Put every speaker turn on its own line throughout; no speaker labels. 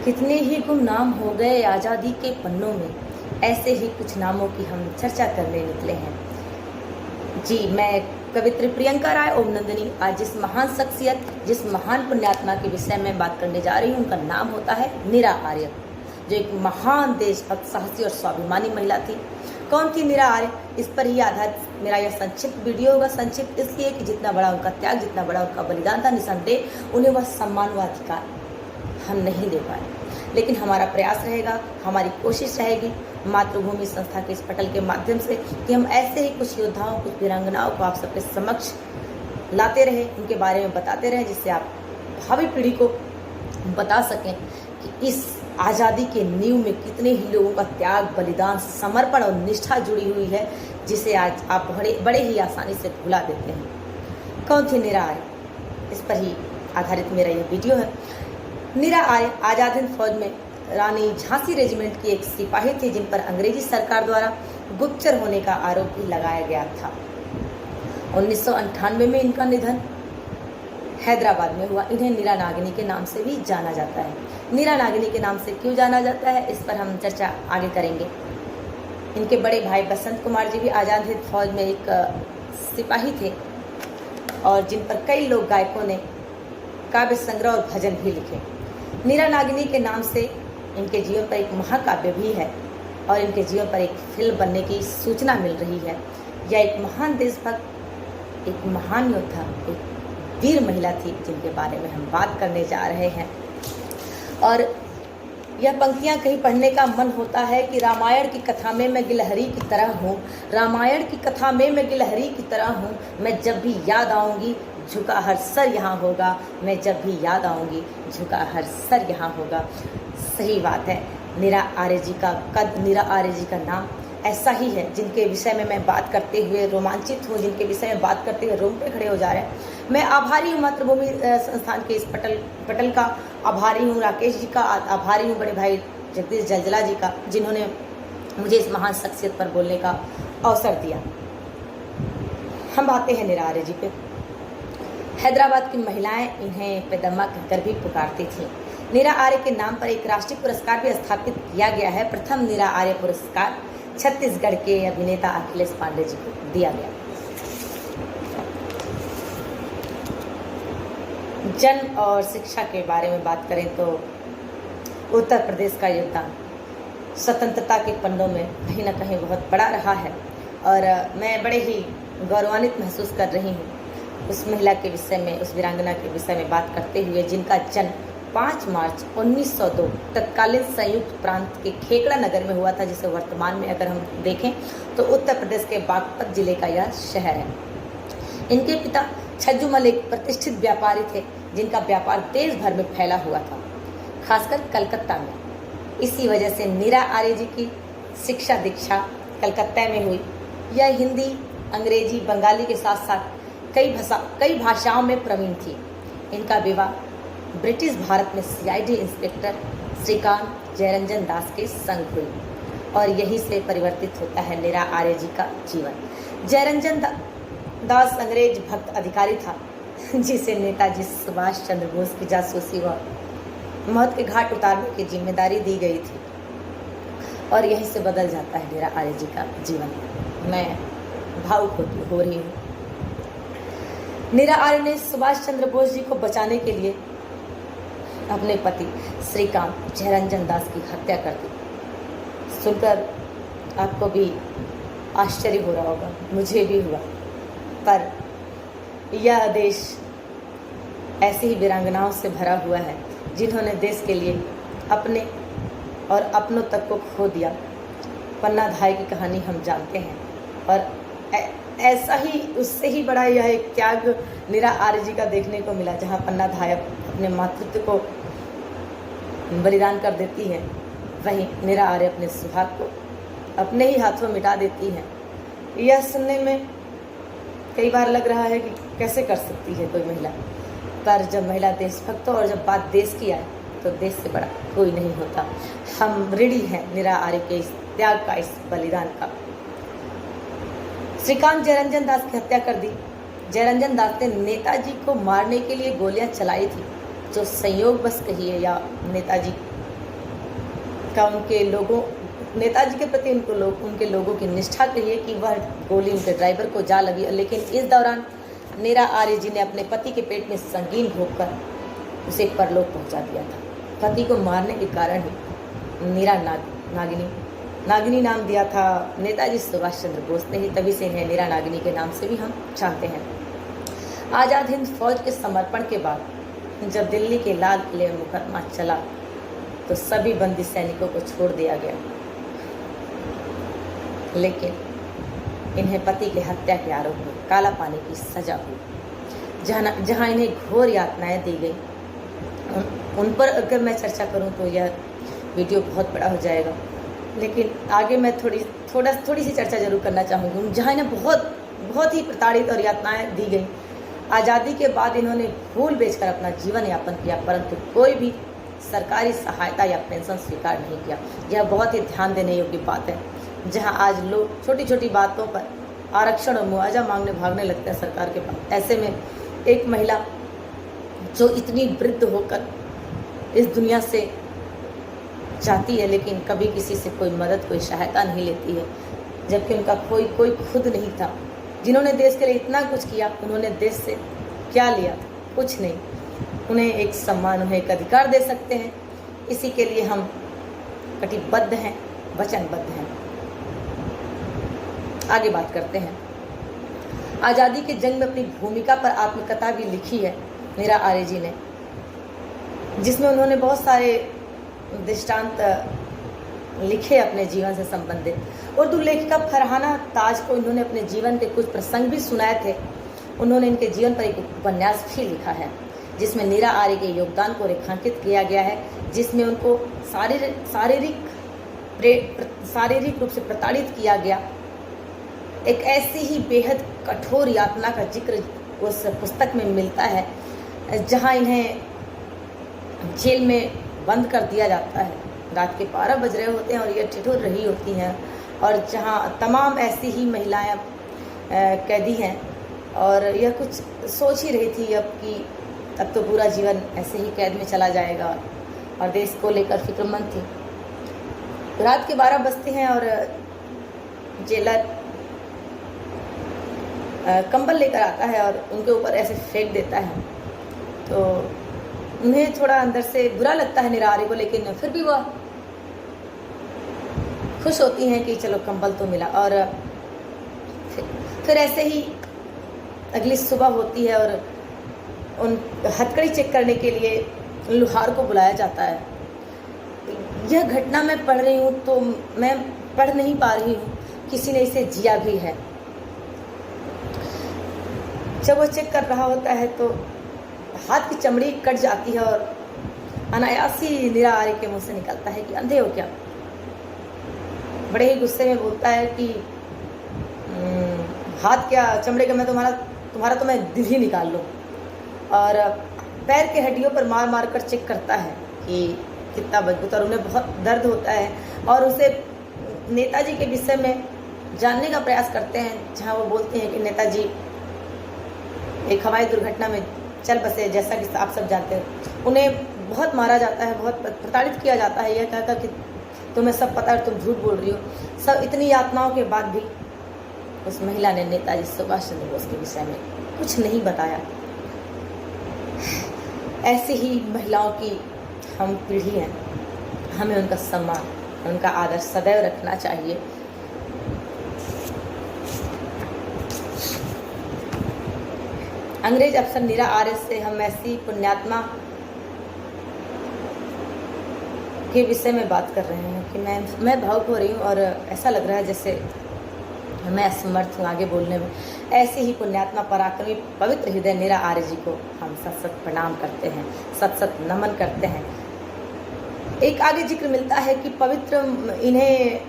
कितने ही गुमनाम हो गए आज़ादी के पन्नों में, ऐसे ही कुछ नामों की हम चर्चा करने निकले हैं। जी, मैं कवित्री प्रियंका राय ओम नंदिनी आज जिस महान शख्सियत, जिस महान पुण्यात्मा के विषय में बात करने जा रही हूँ, उनका नाम होता है नीरा आर्य, जो एक महान देशभक्त, साहसी और स्वाभिमानी महिला थी। कौन थी नीरा आर्य? इस पर ही आधारित मेरा यह संक्षिप्त वीडियो होगा। संक्षिप्त इसलिए कि जितना बड़ा उनका त्याग, जितना बड़ा उनका बलिदान था, निसंदेह उन्हें वह सम्मान व अधिकार हम नहीं दे पाए। लेकिन हमारा प्रयास रहेगा, हमारी कोशिश रहेगी मातृभूमि संस्था के इस पटल के माध्यम से कि हम ऐसे ही कुछ योद्धाओं, कुछ वीरांगनाओं को आप सबके समक्ष लाते रहे, उनके बारे में बताते रहे, जिससे आप भावी पीढ़ी को बता सकें कि इस आज़ादी के नींव में कितने ही लोगों का त्याग, बलिदान, समर्पण और निष्ठा जुड़ी हुई है, जिसे आज आप बड़े ही आसानी से भुला देते हैं। कौन थी नीरा आर्य? इस पर ही आधारित मेरा यह वीडियो है। नीरा आर्य आज़ाद हिंद फौज में रानी झांसी रेजिमेंट की एक सिपाही थी, जिन पर अंग्रेजी सरकार द्वारा गुप्तचर होने का आरोप भी लगाया गया था। 1998 में इनका निधन हैदराबाद में हुआ। इन्हें नीरा नागिनी के नाम से भी जाना जाता है। नीरा नागिनी के नाम से क्यों जाना जाता है, इस पर हम चर्चा आगे करेंगे। इनके बड़े भाई बसंत कुमार जी भी आज़ाद हिंद फौज में एक सिपाही थे, और जिन पर कई लोक गायकों ने काव्य संग्रह और भजन भी लिखे। नीरा नागिनी के नाम से इनके जीवन पर एक महाकाव्य भी है, और इनके जीवन पर एक फिल्म बनने की सूचना मिल रही है। यह एक महान देशभक्त, एक महान योद्धा, एक वीर महिला थी, जिनके बारे में हम बात करने जा रहे हैं। और यह पंक्तियाँ कहीं पढ़ने का मन होता है कि रामायण की कथा में मैं गिलहरी की तरह हूँ, रामायण की कथा में मैं गिलहरी की तरह हूँ, मैं जब भी याद आऊँगी झुका हर सर यहाँ होगा, मैं जब भी याद आऊँगी झुका हर सर यहाँ होगा। सही बात है। नीरा आर्य जी का कद, नीरा आर्य जी का नाम ऐसा ही है, जिनके विषय में मैं बात करते हुए रोमांचित हूँ, जिनके विषय में बात करते हुए रोंगटे खड़े हो जा रहे हैं। मैं आभारी हूँ मातृभूमि संस्थान के इस पटल का आभारी हूँ, राकेश जी का आभारी हूँ, बड़े भाई जगदीश जलजला जी का, जिन्होंने मुझे इस महान शख्सियत पर बोलने का अवसर दिया। हम आते हैं नीरा आर्य जी पे। हैदराबाद की महिलाएं इन्हें पेदम्मा कहकर भी पुकारती थीं। नीरा आर्य के नाम पर एक राष्ट्रीय पुरस्कार भी स्थापित किया गया है। प्रथम नीरा आर्य पुरस्कार छत्तीसगढ़ के अभिनेता अखिलेश पांडे जी को दिया गया। जन्म और शिक्षा के बारे में बात करें तो उत्तर प्रदेश का योगदान स्वतंत्रता के पन्नों में कहीं ना कहीं बहुत बड़ा रहा है, और मैं बड़े ही गौरवान्वित महसूस कर रही हूँ उस महिला के विषय में, उस वीरांगना के विषय में बात करते हुए, जिनका जन्म 5 मार्च 1902 तत्कालीन संयुक्त प्रांत के खेकड़ा नगर में हुआ था, जिसे वर्तमान में अगर हम देखें तो उत्तर प्रदेश के बागपत जिले का यह शहर है। इनके पिता छज्जूमल एक प्रतिष्ठित व्यापारी थे, जिनका व्यापार देश भर में फैला हुआ था, खासकर कलकत्ता में। इसी वजह से नीरा आर्य जी की शिक्षा दीक्षा कलकत्ता में हुई। यह हिंदी, अंग्रेजी, बंगाली के साथ साथ कई भाषाओं में प्रवीण थी। इनका विवाह ब्रिटिश भारत में सीआईडी इंस्पेक्टर श्रीकांत जयरंजन दास के संग हुई, और यहीं से परिवर्तित होता है नीरा आर्य जी का जीवन। जयरंजन दास अंग्रेज भक्त अधिकारी था, जिसे नेताजी सुभाष चंद्र बोस की जासूसी व मौत के घाट उतारने की जिम्मेदारी दी गई थी, और यहीं से बदल जाता है नीरा आर्य जी का जीवन। मैं भावुक हो रही हूँ। नीरा आर्य ने सुभाष चंद्र बोस जी को बचाने के लिए अपने पति श्रीकांत जयरंजन दास की हत्या कर दी। सुनकर आपको भी आश्चर्य हो रहा होगा, मुझे भी हुआ, पर यह देश ऐसी ही वीरांगनाओं से भरा हुआ है, जिन्होंने देश के लिए अपने और अपनों तक को खो दिया। पन्ना धाय की कहानी हम जानते हैं, और ऐसा ही, उससे ही बड़ा यह एक त्याग नीरा आर्य जी का देखने को मिला, जहाँ पन्ना धाय अपने मातृत्व को बलिदान कर देती है, वहीं नीरा आर्य अपने सुहाग को अपने ही हाथों मिटा देती है। यह सुनने में कई बार लग रहा है कि कैसे कर सकती है कोई महिला, पर जब महिला देशभक्त हो और जब बात देश की आए तो देश से बड़ा कोई नहीं होता। हम ऋणी हैं नीरा आर्य के इस त्याग का, इस बलिदान का। श्रीकांत जयरंजन दास की हत्या कर दी। जयरंजन दास ने नेताजी को मारने के लिए गोलियां चलाई थी, जो संयोग बस कहिए या नेताजी का उनके लोगों नेताजी के प्रति उनके लोगों की निष्ठा कहिए कि वह गोली उनके ड्राइवर को जा लगी, लेकिन इस दौरान नीरा आर्य जी ने अपने पति के पेट में संगीन भोंककर उसे परलोक पहुंचा दिया था। पति को मारने के कारण ही नीरा नागिनी नाम दिया था नेताजी सुभाष चंद्र बोस ने ही, तभी से इन्हें नीरा नागिनी के नाम से भी हम जानते हैं। आज़ाद हिंद फौज के समर्पण के बाद जब दिल्ली के लाल किले में मुकदमा चला तो सभी बंदी सैनिकों को छोड़ दिया गया, लेकिन इन्हें पति के हत्या के आरोप में काला पानी की सजा हुई, जहां इन्हें घोर यातनाएं दी गई। उन पर अगर मैं चर्चा करूं तो यह वीडियो बहुत बड़ा हो जाएगा, लेकिन आगे मैं थोड़ी सी चर्चा जरूर करना चाहूँगी, जहाँ इन्हें बहुत ही प्रताड़ित और यातनाएं दी गई। आज़ादी के बाद इन्होंने फूल बेचकर अपना जीवन यापन किया, परंतु कोई भी सरकारी सहायता या पेंशन स्वीकार नहीं किया। यह बहुत ही ध्यान देने योग्य बात है, जहां आज लोग छोटी छोटी बातों पर आरक्षण और मुआवजा मांगने भागने लगते हैं सरकार के पास। ऐसे में एक महिला जो इतनी वृद्ध होकर इस दुनिया से जाती है, लेकिन कभी किसी से कोई मदद कोई सहायता नहीं लेती है, जबकि उनका कोई खुद नहीं था। जिन्होंने देश के लिए इतना कुछ किया, उन्होंने देश से क्या लिया? कुछ नहीं। उन्हें एक सम्मान, उन्हें एक अधिकार दे सकते हैं। इसी के लिए हम कटिबद्ध हैं, वचनबद्ध हैं। आगे बात करते हैं। आज़ादी के जंग में अपनी भूमिका पर आत्मकथा भी लिखी है नीरा आर्य जी ने, जिसमें उन्होंने बहुत सारे दृष्टांत लिखे अपने जीवन से संबंधित। उर्दू लेखिका फरहाना ताज को इन्होंने अपने जीवन के कुछ प्रसंग भी सुनाए थे। उन्होंने इनके जीवन पर एक उपन्यास भी लिखा है, जिसमें नीरा आर्य के योगदान को रेखांकित किया गया है, जिसमें उनको शारीरिक रूप से प्रताड़ित किया गया। एक ऐसी ही बेहद कठोर यातना का जिक्र उस पुस्तक में मिलता है, जहां इन्हें जेल में बंद कर दिया जाता है। रात के 12 बज रहे होते हैं और ये ठिठुर रही होती हैं, और जहां तमाम ऐसी ही महिलाएं कैदी हैं, और यह कुछ सोच ही रही थी अब तो पूरा जीवन ऐसे ही कैद में चला जाएगा, और देश को लेकर फिक्रमंद थी। रात के 12 बजते हैं और जेलर कंबल लेकर आता है और उनके ऊपर ऐसे फेंक देता है। तो उन्हें थोड़ा अंदर से बुरा लगता है नीरा आर्य को, लेकिन फिर भी वह खुश होती हैं कि चलो कंबल तो मिला। और फिर ऐसे ही अगली सुबह होती है और उन हथकड़ी चेक करने के लिए लुहार को बुलाया जाता है। यह घटना मैं पढ़ रही हूँ तो मैं पढ़ नहीं पा रही हूँ, किसी ने इसे जिया भी है। जब वो चेक कर रहा होता है तो हाथ की चमड़ी कट जाती है और अनायास ही नीरा आर्य के मुंह से निकलता है कि अंधे हो क्या। बड़े ही गुस्से में बोलता है कि हाथ क्या चमड़े का, मैं तुम्हारा तो मैं दिल ही निकाल लूँ। और पैर के हड्डियों पर मार मार कर चेक करता है कि कितना मजबूत, और उन्हें बहुत दर्द होता है। और उसे नेताजी के विषय में जानने का प्रयास करते हैं, जहाँ वो बोलते हैं कि नेताजी एक हवाई दुर्घटना में चल बसे, जैसा कि आप सब जानते हैं। उन्हें बहुत मारा जाता है, बहुत प्रताड़ित किया जाता है, यह कहकर कि तुम्हें सब पता है, तुम झूठ बोल रही हो। सब इतनी यातनाओं के बाद भी उस महिला ने नेताजी सुभाष चंद्र बोस के विषय में कुछ नहीं बताया। ऐसी ही महिलाओं की हम पीढ़ी हैं, हमें उनका सम्मान, उनका आदर सदैव रखना चाहिए। अंग्रेज अफसर नीरा आर्य से हम ऐसी पुण्यात्मा के विषय में बात कर रहे हैं कि मैं भावुक हो रही हूँ, और ऐसा लग रहा है जैसे मैं असमर्थ हूँ आगे बोलने में। ऐसी ही पुण्यात्मा, पराक्रमी, पवित्र हृदय नीरा आर्य जी को हम सत सत प्रणाम करते हैं, सत सत नमन करते हैं। एक आगे जिक्र मिलता है कि पवित्र इन्हें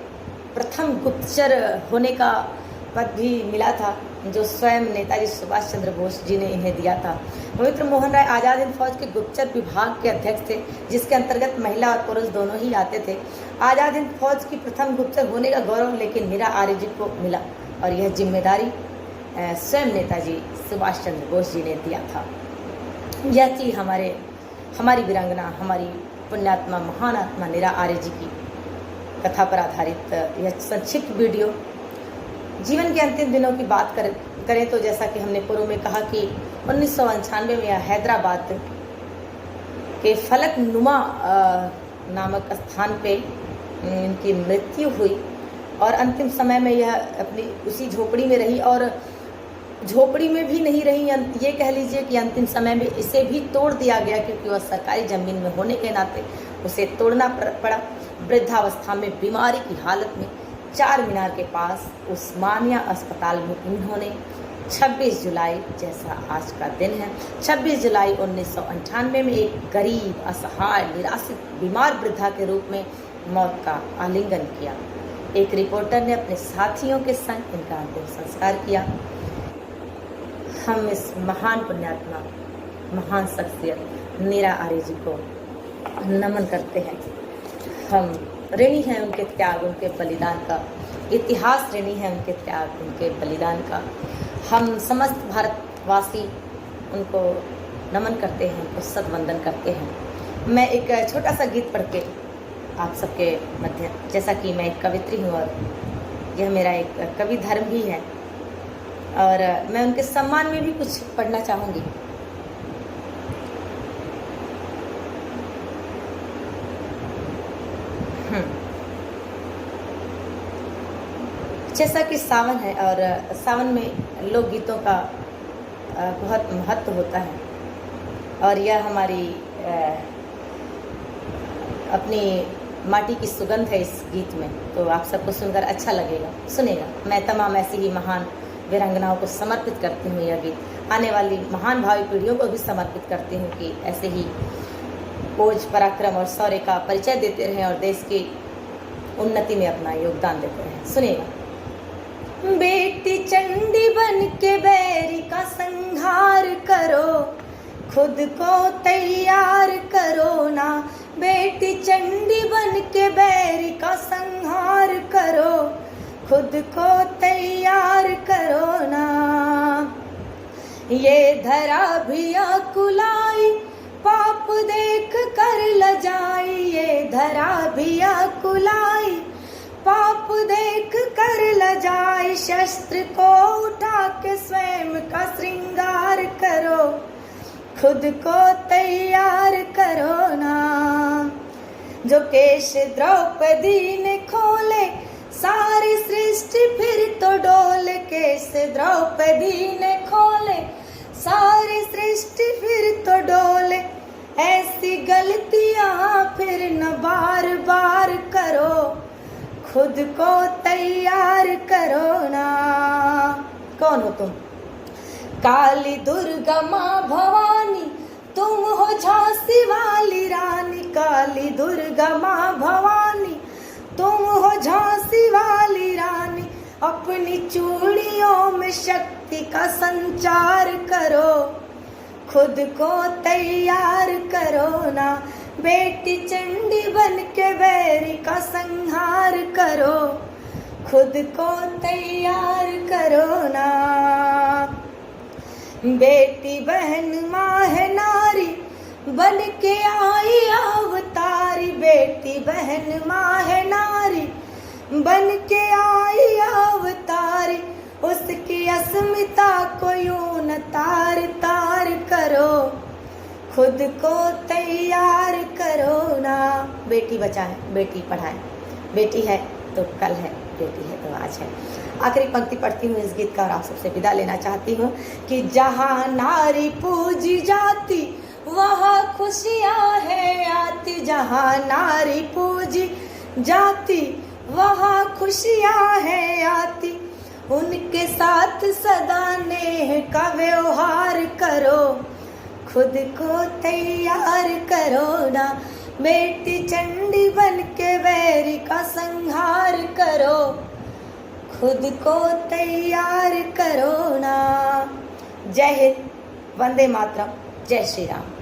प्रथम गुप्तचर होने का पद भी मिला था, जो स्वयं नेताजी सुभाष चंद्र बोस जी ने इन्हें दिया था। पवित्र मोहन राय आज़ाद हिंद फौज के गुप्तचर विभाग के अध्यक्ष थे, जिसके अंतर्गत महिला और पुरुष दोनों ही आते थे। आज़ाद हिंद फौज की प्रथम गुप्तचर होने का गौरव लेकिन नीरा आर्य जी को मिला, और यह जिम्मेदारी स्वयं नेताजी सुभाष चंद्र बोस जी ने दिया था। यह थी हमारी वीरांगना, हमारी पुण्यात्मा, महान आत्मा नीरा आर्य जी की कथा पर आधारित यह संक्षिप्त वीडियो। जीवन के अंतिम दिनों की बात करें तो जैसा कि हमने पूर्व में कहा कि 1998 में हैदराबाद के फलकनुमा नामक स्थान पे इनकी मृत्यु हुई और अंतिम समय में यह अपनी उसी झोपड़ी में रही और झोपड़ी में भी नहीं रही, ये कह लीजिए कि अंतिम समय में इसे भी तोड़ दिया गया क्योंकि वह सरकारी ज़मीन में होने के नाते उसे तोड़ना पड़ा। वृद्धावस्था में बीमारी की हालत में चार मीनार के पास उस्मानिया अस्पताल में इन्होंने 26 जुलाई जैसा आज का दिन है 26 जुलाई 1998 में एक गरीब, असहाय, निराश्रित, बीमार वृद्धा के रूप में मौत का आलिंगन किया। एक रिपोर्टर ने अपने साथियों के संग इनका अंतिम संस्कार किया। हम इस महान पुण्यात्मा, महान शख्सियत नीरा आर्य जी को नमन करते हैं। हम ऋणी हैं उनके त्याग, उनके बलिदान का। इतिहास ऋणी है उनके त्याग, उनके बलिदान का। हम समस्त भारतवासी उनको नमन करते हैं, उनको सदवंदन करते हैं। मैं एक छोटा सा गीत पढ़ के आप सबके मध्य, जैसा कि मैं एक कवित्री हूँ और यह मेरा एक कवि धर्म भी है और मैं उनके सम्मान में भी कुछ पढ़ना चाहूँगी। जैसा कि सावन है और सावन में लोकगीतों का बहुत महत्व होता है और यह हमारी अपनी माटी की सुगंध है इस गीत में, तो आप सबको सुनकर अच्छा लगेगा, सुनेगा। मैं तमाम ऐसी ही महान वीरांगनाओं को समर्पित करती हूँ यह गीत। आने वाली महान भावी पीढ़ियों को भी समर्पित करती हूँ कि ऐसे ही ओज, पराक्रम और शौर्य का परिचय देते रहें और देश की उन्नति में अपना योगदान देते रहें। सुनिएगा। बेटी चंडी बन के बैरी का संहार करो, खुद को तैयार करो ना। बेटी चंडी बन के बैरी का संहार करो, खुद को तैयार करो ना। ये धरा भी अकुलाई, पाप देख कर लजाई। ये धरा भी अकुलाई, पाप देख कर लजाई। शस्त्र को उठा के स्वयं का श्रृंगार करो, खुद को तैयार करो ना। जो केश द्रौपदी ने खोले, सारी सृष्टि फिर तो डोले। केश द्रौपदी ने खोले, सारी सृष्टि फिर तो डोले। ऐसी गलतियां फिर न बार बार करो, खुद को तैयार करो ना। कौन हो तुम? काली दुर्गा माँ भवानी, तुम हो झांसी वाली रानी। काली दुर्गा माँ भवानी, तुम हो झांसी वाली रानी। अपनी चूड़ियों में शक्ति का संचार करो, खुद को तैयार करो ना। बेटी चंडी बन के बैरी का संहार करो, खुद को तैयार करो ना। बेटी बहन माँ है नारी, बन के आई अवतारी। बेटी बहन माँ है नारी, बन के आई अवतारी। उसकी अस्मिता को यूं न तार तार करो, खुद को तैयार करो ना। बेटी बचाए, बेटी पढ़ाए। बेटी है तो कल है, बेटी है तो आज है। आखिरी पंक्ति पढ़ती हूँ इस गीत का और आप सबसे विदा लेना चाहती हूँ कि जहाँ नारी पूजी जाती, वहाँ खुशियाँ है आती। जहाँ नारी पूजी जाती, वहाँ खुशियाँ है आती। उनके साथ सदा नेह का व्यवहार करो, खुद को तैयार करो ना। बेटी चंडी बन के बैरी का संहार करो, खुद को तैयार करो ना। जय हिंद, वंदे मातरम, जय श्री राम।